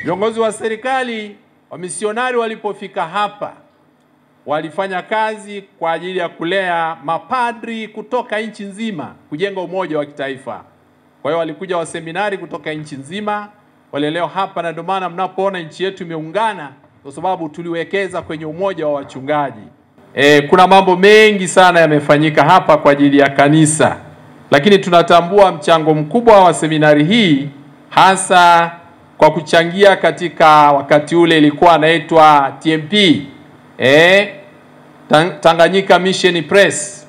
Viongozi wa serikali, wamisionari walipofika hapa, walifanya kazi kwa ajili ya kulea mapadri kutoka nchi nzima, kujenga umoja wa kitaifa. Kwa hiyo walikuja waseminari kutoka nchi nzima, walelewa hapa, na ndio maana mnapoona nchi yetu imeungana, kwa sababu tuliwekeza kwenye umoja wa wachungaji. Kuna mambo mengi sana yamefanyika hapa kwa ajili ya kanisa, lakini tunatambua mchango mkubwa wa seminari hii, hasa kwa kuchangia katika wakati ule ilikuwa inaitwa TMP, Tanganyika Mission Press.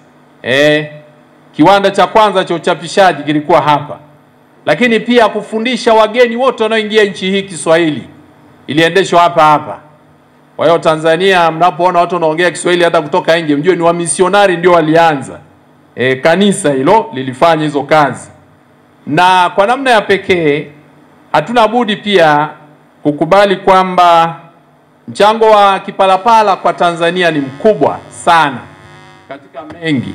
Kiwanda cha kwanza cha uchapishaji kilikuwa hapa. Lakini pia kufundisha wageni wote wanaoingia nchi hii Kiswahili iliendeshwa hapa. Kwa hiyo Tanzania, mnapoona watu wanaongea Kiswahili hata kutoka nje, mjue ni wamisionari ndio walianza. Kanisa hilo lilifanya hizo kazi. Na kwa namna ya pekee hatuna budi pia kukubali kwamba mchango wa Kipalapala kwa Tanzania ni mkubwa sana katika mengi.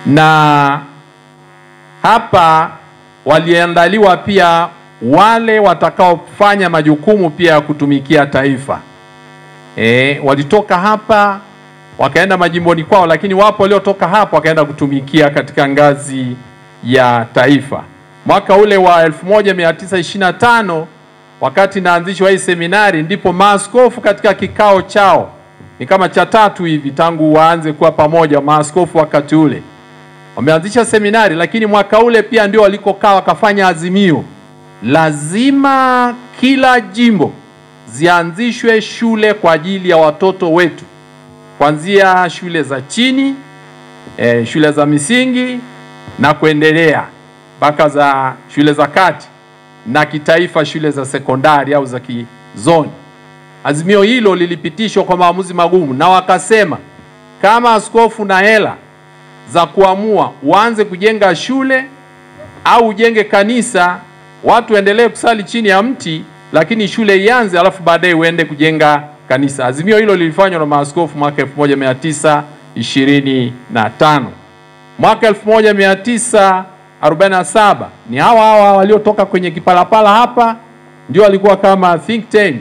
Na hapa waliandaliwa pia wale watakaofanya majukumu pia ya kutumikia taifa. Walitoka hapa wakaenda majimboni kwao, lakini wapo waliotoka hapa wakaenda kutumikia katika ngazi ya taifa. Mwaka ule wa 1925 wakati naanzishwa hii seminari, ndipo maaskofu katika kikao chao, ni kama cha 3 hivi tangu waanze kuwa pamoja maaskofu wakati ule, wameanzisha seminari. Lakini mwaka ule pia ndio walikokaa wakafanya azimio, lazima kila jimbo zianzishwe shule kwa ajili ya watoto wetu, kuanzia shule za chini, shule za misingi na kuendelea mpaka za shule za kati, na kitaifa shule za sekondari au za kizoni. Azimio hilo lilipitishwa kwa maamuzi magumu, na wakasema kama askofu na hela za kuamua uanze kujenga shule au ujenge kanisa, watu endelee kusali chini ya mti, lakini shule ianze alafu baadaye uende kujenga kanisa. Azimio hilo lilifanywa na maaskofu mwaka 1925. Mwaka 1947 ni hawa waliotoka kwenye Kipalapala hapa ndio walikuwa kama think tank,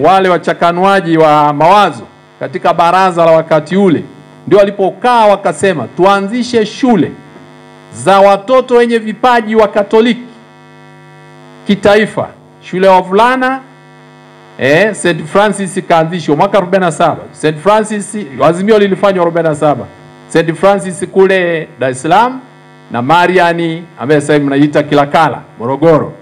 wale wachakanuaji wa mawazo katika baraza la wakati ule, ndio walipokaa wakasema tuanzishe shule za watoto wenye vipaji wa Katoliki kitaifa. Shule ya wavulana St. Francis kaanzishwa mwaka 47. St. Francis azimio lilifanywa 47. St. Francis kule Dar es Salaam na Mariani ambaye sasa mnaita Kilakala Morogoro.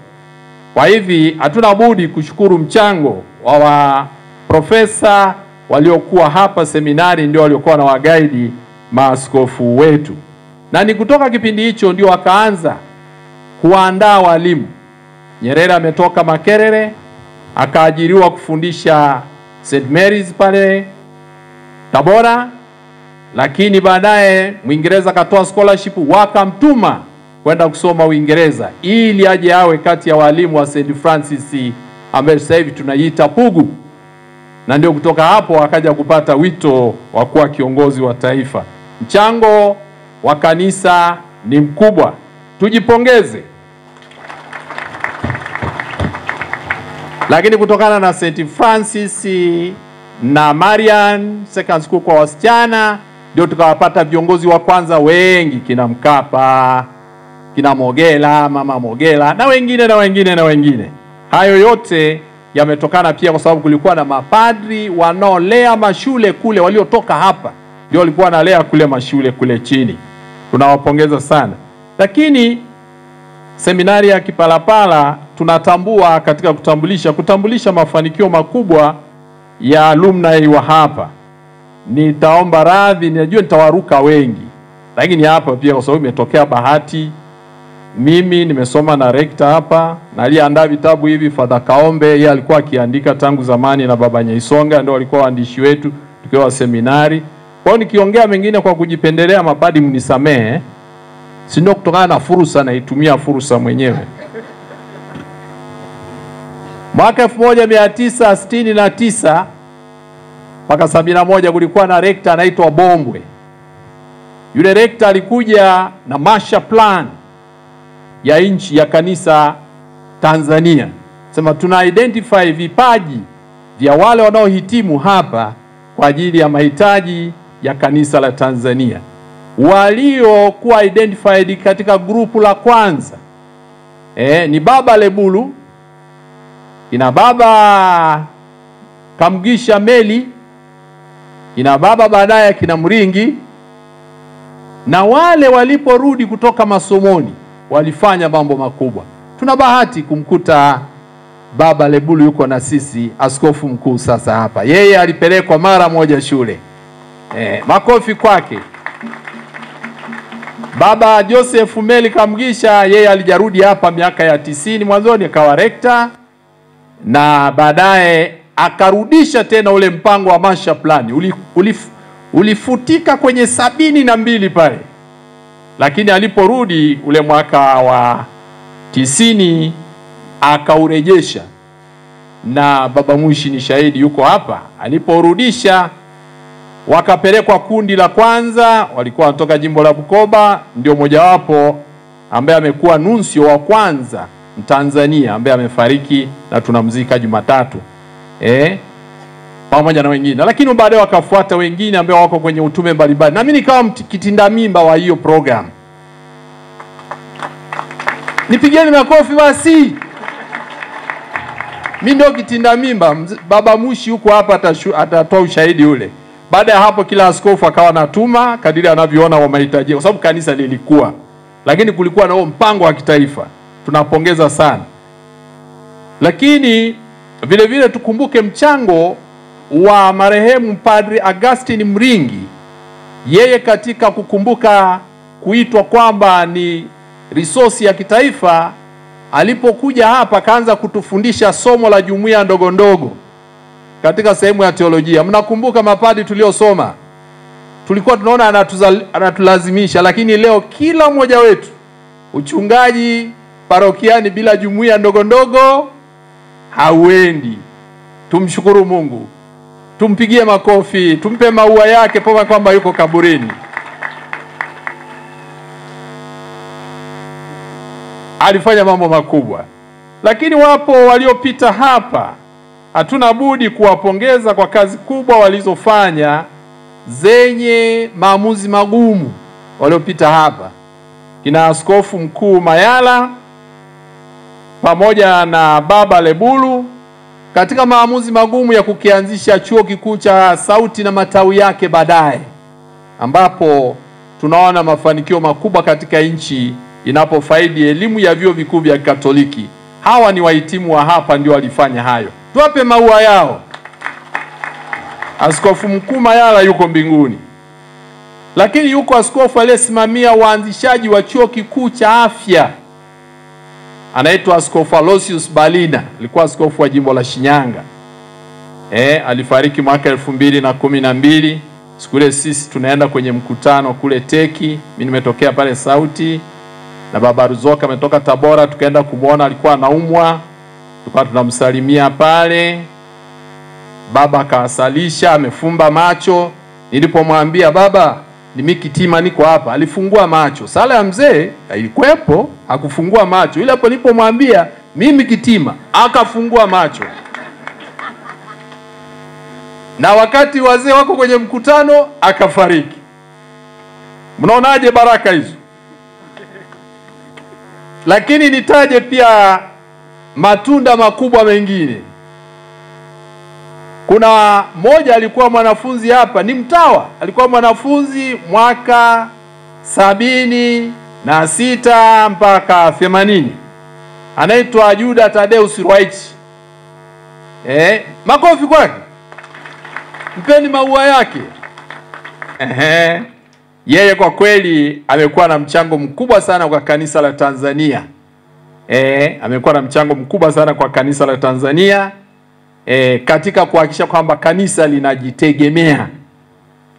Kwa hivi hatuna budi kushukuru mchango wa profesa waliokuwa hapa seminari, ndio waliokuwa na wagaidi maaskofu wetu. Na ni kutoka kipindi hicho ndio wakaanza kuandaa walimu. Nyerere ametoka Makerere akaajiriwa kufundisha St. Mary's pale Tabora, lakini baadaye Mwingereza akatoa scholarship wakamtuma kwenda kusoma Uingereza ili aje awe kati ya walimu wa St. Francis ambaye sasa hivi tunaita Pugu. Na ndio kutoka hapo akaja kupata wito wa kuwa kiongozi wa taifa. Mchango wa kanisa ni mkubwa, tujipongeze. Lakini kutokana na St. Francis na Marian Second School kwa wasichana, ndio tukawapata viongozi wa kwanza wengi, kina Mkapa, kina Mogela, Mama Mogela na wengine. Hayo yote yametokana pia kwa sababu kulikuwa na mapadri wanaolea mashule kule, waliotoka hapa ndio walikuwa wanalea kule mashule kule chini. Tunawapongeza sana. Lakini seminari ya Kipalapala tunatambua katika kutambulisha mafanikio makubwa ya alumni wa hapa. Nitaomba radhi, najua nitawaruka wengi, lakini hapa pia kwa sababu imetokea bahati, mimi nimesoma na rekta hapa, na aliandaa vitabu hivi Father Kaombe, yeye alikuwa akiandika tangu zamani, na Baba Nyaisonga ndio walikuwa waandishi wetu tukiwa seminari. Kwa hiyo nikiongea mengine kwa kujipendelea, mapadi mnisamehe, si ndio kutokana na fursa, naitumia fursa mwenyewe. Mwaka 1969 mpaka 71 kulikuwa na rekta anaitwa Bombwe. Yule rekta alikuja na master plan ya nchi ya kanisa Tanzania. Sema tuna identify vipaji vya wale wanaohitimu hapa kwa ajili ya mahitaji ya kanisa la Tanzania. Waliokuwa identified katika grupu la kwanza ni Baba Lebulu, ina Baba Kamgisha Meli, ina baba baadaye kina Mringi, na wale waliporudi kutoka masomoni walifanya mambo makubwa. Tuna bahati kumkuta Baba Lebulu yuko na sisi, askofu mkuu sasa hapa. Yeye alipelekwa mara moja shule. Makofi kwake. Baba Joseph Meli Kamgisha, yeye alijarudi hapa miaka ya 90 mwanzoni, akawa rekta na baadaye akarudisha tena ule mpango wa Master Plan. Ulifutika kwenye 72 pale, lakini aliporudi ule mwaka wa 90 akaurejesha, na Baba Mushi ni shahidi, yuko hapa. Aliporudisha wakapelekwa kundi la kwanza, walikuwa wanatoka jimbo la Bukoba, ndio mojawapo ambaye amekuwa nuncio wa kwanza Mtanzania ambaye amefariki na tunamzika Jumatatu. Pamoja na wengine, lakini baadaye wakafuata wengine ambao wako kwenye utume mbalimbali, na mimi nikawa kitinda mimba wa hiyo program. Nipigeni makofi basi. Mimi ndio kitinda mimba. Baba Mushi huko hapa atatoa ushahidi ule. Baada ya hapo kila askofu akawa anatuma kadiri anavyoona wa mahitaji, kwa sababu kanisa lilikuwa, lakini kulikuwa na mpango wa kitaifa. Tunapongeza sana. Lakini vile vile tukumbuke mchango wa marehemu Padri Augustine Mringi. Yeye katika kukumbuka kuitwa kwamba ni resource ya kitaifa, alipokuja hapa kaanza kutufundisha somo la jumuiya ndogo ndogo katika sehemu ya teolojia. Mnakumbuka mapadi tuliosoma, tulikuwa tunaona anatulazimisha, lakini leo kila mmoja wetu uchungaji parokiani bila jumuiya ndogo ndogo hauendi. Tumshukuru Mungu, tumpigie makofi, tumpe maua yake poma kwamba yuko kaburini. Alifanya mambo makubwa, lakini wapo waliopita hapa, hatuna budi kuwapongeza kwa kazi kubwa walizofanya zenye maamuzi magumu. Waliopita hapa kina Askofu Mkuu Mayala pamoja na Baba Lebulu katika maamuzi magumu ya kukianzisha chuo kikuu cha Sauti na matawi yake baadaye, ambapo tunaona mafanikio makubwa katika nchi inapofaidi elimu ya vyuo vikuu vya Katoliki. Hawa ni wahitimu wa hapa ndio walifanya hayo. Tuwape maua yao. Askofu Mkuu Mayala yuko mbinguni. Lakini yuko askofu aliyesimamia uanzishaji wa chuo kikuu cha afya, anaitwa Askofu Aloysius Balina, alikuwa askofu wa jimbo la Shinyanga. Alifariki mwaka 2012. Siku ile sisi tunaenda kwenye mkutano kule Teki, mimi nimetokea pale Sauti, na Baba Ruzoka ametoka Tabora, tukaenda kumuona, alikuwa anaumwa, tukawa tunamsalimia pale. Baba akawasalisha, amefumba macho. Nilipomwambia baba, ni mimi Kitima niko hapa, alifungua macho. Sala ya mzee ilikuwepo, hakufungua macho. Ile hapo nilipomwambia mimi Kitima, akafungua macho. Na wakati wazee wako kwenye mkutano akafariki. Mnaonaje baraka hizo? Lakini nitaje pia matunda makubwa mengine. Kuna mmoja alikuwa mwanafunzi hapa, ni mtawa, alikuwa mwanafunzi mwaka 76 mpaka 80. Anaitwa Juda Tadeus Ruwaichi. Makofi kwake. Mpeni maua yake. Yeye kwa kweli amekuwa na mchango mkubwa sana kwa kanisa la Tanzania. Amekuwa na mchango mkubwa sana kwa kanisa la Tanzania katika kuhakikisha kwamba kanisa linajitegemea.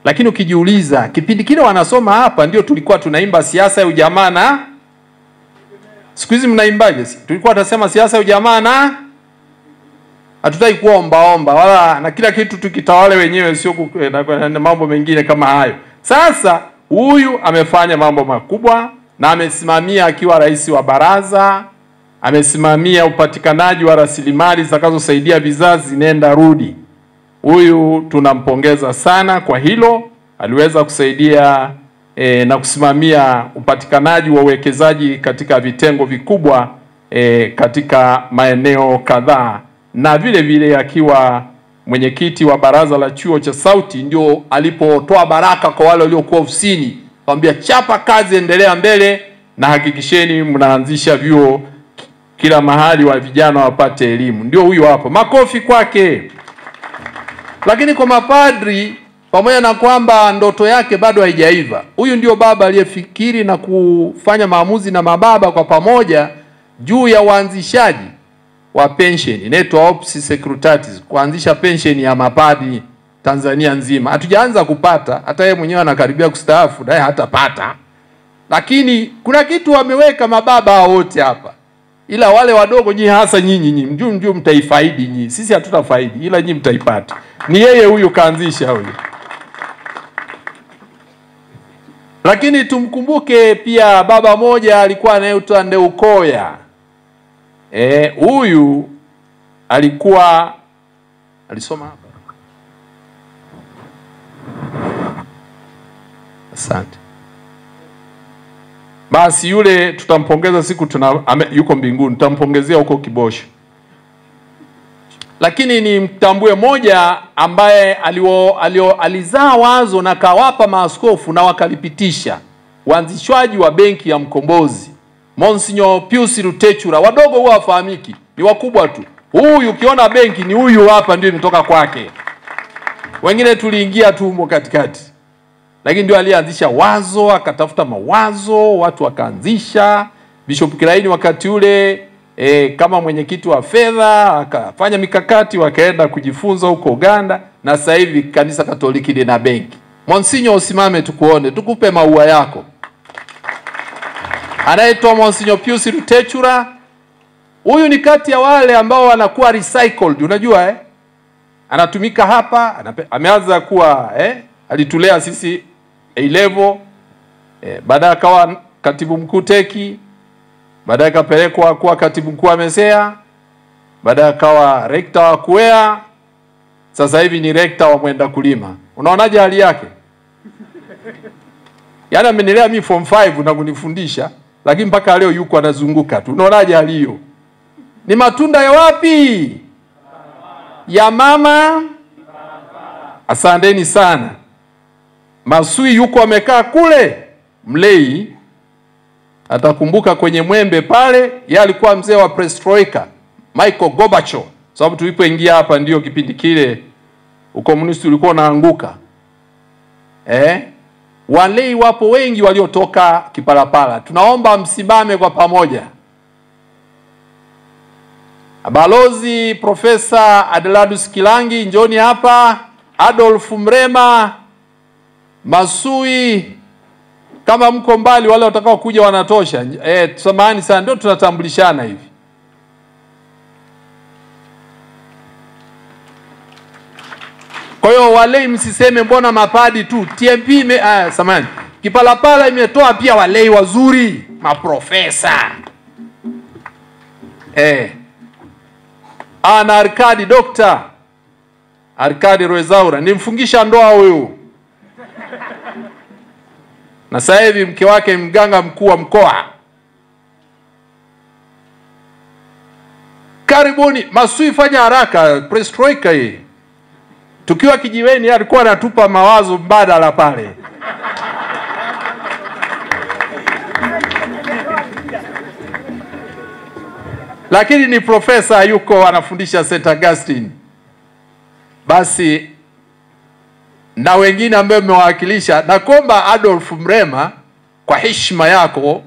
Lakini ukijiuliza, kipindi kile wanasoma hapa ndio tulikuwa tunaimba siasa ya ujamaa na siku hizi mnaimbaje? Tulikuwa tunasema siasa ya ujamaa na hatutaki kuwa omba wala na kila kitu tukitawale wenyewe, sio na mambo mengine kama hayo. Sasa huyu amefanya mambo makubwa na amesimamia akiwa rais wa baraza amesimamia upatikanaji wa rasilimali zitakazosaidia vizazi nenda rudi. Huyu tunampongeza sana kwa hilo. Aliweza kusaidia na kusimamia upatikanaji wa uwekezaji katika vitengo vikubwa katika maeneo kadhaa, na vile vile akiwa mwenyekiti wa baraza la chuo cha Sauti ndio alipotoa baraka kwa wale waliokuwa ofisini, kwambia chapa kazi, endelea mbele na hakikisheni mnaanzisha vyuo kila mahali wa vijana wapate elimu. Ndio huyo hapo, makofi kwake. Lakini kwa mapadri, pamoja na kwamba ndoto yake bado haijaiva, huyu ndio baba aliyefikiri na kufanya maamuzi na mababa kwa pamoja juu ya uanzishaji wa pension inaitwa Opus Securitatis, kuanzisha pension ya mapadri Tanzania nzima. Hatujaanza kupata, hata yeye mwenyewe anakaribia kustaafu naye hatapata. Lakini kuna kitu wameweka mababa wote hapa. Ila wale wadogo nyinyi, hasa nyinyi ndio mtaifaidi nyinyi. Sisi hatutafaidi, ila nyinyi mtaipata. Ni yeye huyu kaanzisha huyu. Lakini tumkumbuke pia baba moja alikuwa anaitwa Ndeukoya. Huyu alikuwa alisoma hapa. Asante. Basi yule tutampongeza siku yuko mbinguni, tutampongezea huko Kibosho. Lakini ni mtambue moja ambaye alizaa wazo na kawapa maaskofu na wakalipitisha, uanzishwaji wa benki ya Mkombozi. Monsignor Pius Rutechura. Wadogo huwa wafahamiki, ni wakubwa tu. Huyu ukiona benki ni huyu hapa, ndio imetoka kwake. Wengine tuliingia tu humo katikati. Lakini ndio alianzisha wazo, akatafuta mawazo, watu wakaanzisha. Bishop Kilaini wakati ule kama mwenyekiti wa fedha akafanya mikakati, wakaenda kujifunza huko Uganda, na sasa hivi kanisa Katoliki lina benki. Monsignor, usimame tukuone, tukupe maua yako. Anaitwa Monsignor Pius Rutechura. Huyu ni kati ya wale ambao wanakuwa recycled, unajua anatumika hapa, ameanza kuwa alitulea sisi A-level, baadaye akawa katibu mkuu teki, baadaye akapelekwa kuwa katibu mkuu wa Mesea, baadaye akawa rector wa Kuea, sasa hivi ni rector wa Mwenda Kulima. Unaonaje hali yake? Yaani amenilea mimi form 5 na kunifundisha, lakini mpaka leo yuko anazunguka tu. Unaonaje hali hiyo? Ni matunda ya wapi? Ya mama. Asanteni sana. Masui yuko amekaa kule Mlei, atakumbuka kwenye Mwembe pale, yeye alikuwa mzee wa Perestroika, Michael Gorbachev. Sababu tulipoingia hapa ndio kipindi kile ukomunisti ulikuwa unaanguka. Walei wapo wengi waliotoka Kipalapala. Tunaomba msimame kwa pamoja. Balozi Profesa Adeladus Kilangi, njoni hapa. Adolf Mrema, Masui, kama mko mbali wale watakao kuja wanatosha. Samahani sana, ndio tunatambulishana hivi. Kwa hiyo walei msiseme mbona mapadi tu. TMP samahani, Kipalapala imetoa pia walei wazuri, maprofesa. Ana Arkadi, Dr. Arkadi Rwezaura, nimfungisha ndoa huyu. Na sasa hivi mke wake mganga mkuu wa mkoa. Karibuni. Masui, fanya haraka, Perestroika hii. Tukiwa kijiweni alikuwa anatupa mawazo mbadala pale. Lakini ni profesa, yuko anafundisha St. Augustine. Basi na wengine ambao mmewakilisha, na komba Adolf Mrema, kwa heshima yako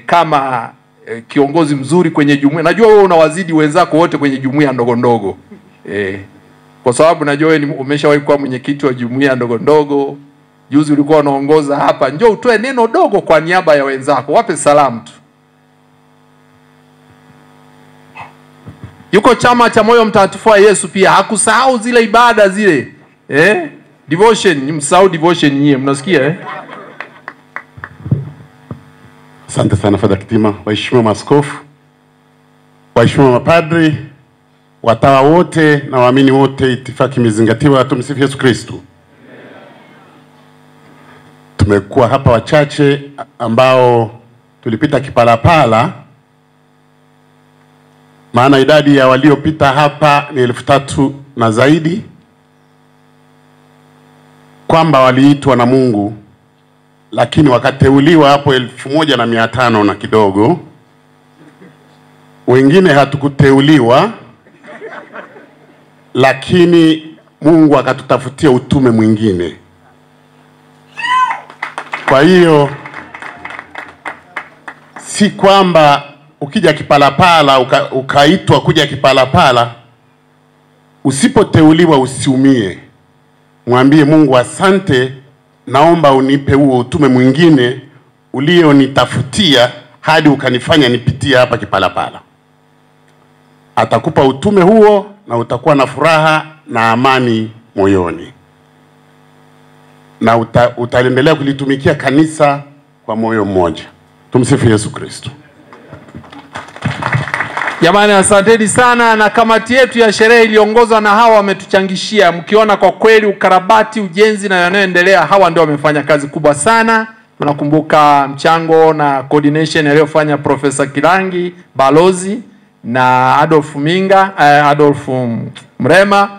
kama kiongozi mzuri kwenye jumuiya. Najua wewe unawazidi wenzako wote kwenye jumuiya ndogo ndogo. Kwa sababu najua wewe umeshawahi kuwa mwenyekiti wa jumuiya ndogo ndogo. Juzi ulikuwa unaongoza hapa. Njoo utoe neno dogo kwa niaba ya wenzako. Wape salamu tu. Yuko chama cha Moyo Mtakatifu wa Yesu pia. Hakusahau zile ibada zile. Devotion, msahau devotion nyie, mnasikia Asante sana Father Kitima, waheshimiwa maaskofu, waheshimiwa mapadri, watawa wote na waamini wote, itifaki imezingatiwa. Tumsifu Yesu Kristo. Tumekuwa hapa wachache ambao tulipita Kipalapala, maana idadi ya waliopita hapa ni 3,000 na zaidi, kwamba waliitwa na Mungu, lakini wakateuliwa hapo 1,500 na kidogo. Wengine hatukuteuliwa, lakini Mungu akatutafutia utume mwingine. Kwa hiyo si kwamba ukija Kipalapala ukaitwa kuja Kipalapala, usipoteuliwa usiumie. Mwambie Mungu, asante, naomba unipe huo utume mwingine ulionitafutia hadi ukanifanya nipitie hapa Kipalapala. Atakupa utume huo na utakuwa na furaha na amani moyoni, na utaendelea kulitumikia kanisa kwa moyo mmoja. Tumsifu Yesu Kristo. Jamani, asanteni sana, na kamati yetu ya sherehe iliongozwa na hawa wametuchangishia. Mkiona kwa kweli ukarabati, ujenzi na yanayoendelea, hawa ndio wamefanya kazi kubwa sana. Tunakumbuka mchango na coordination aliyofanya Profesa Kilangi, balozi, na Adolf Mrema.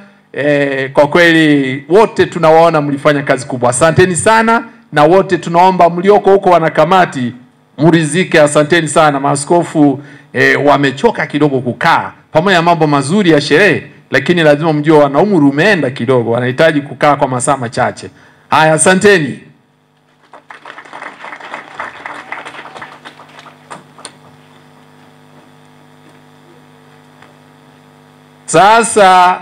Kwa kweli wote tunawaona mlifanya kazi kubwa. Asanteni sana, na wote tunaomba mlioko huko wanakamati murizike. Asanteni sana. Maaskofu wamechoka kidogo kukaa pamoja na mambo mazuri ya sherehe, lakini lazima mjue wana umri umeenda kidogo, wanahitaji kukaa kwa masaa machache. Haya, asanteni. Sasa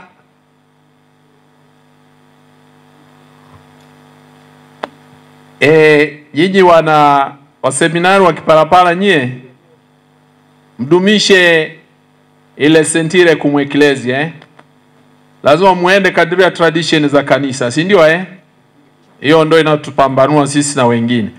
nyinyi wana waseminari wa Kipalapala, nyie mdumishe ile sentire kumwekelezi, lazima muende kadri ya tradition za kanisa, si ndio? Hiyo ndio inatupambanua sisi na wengine.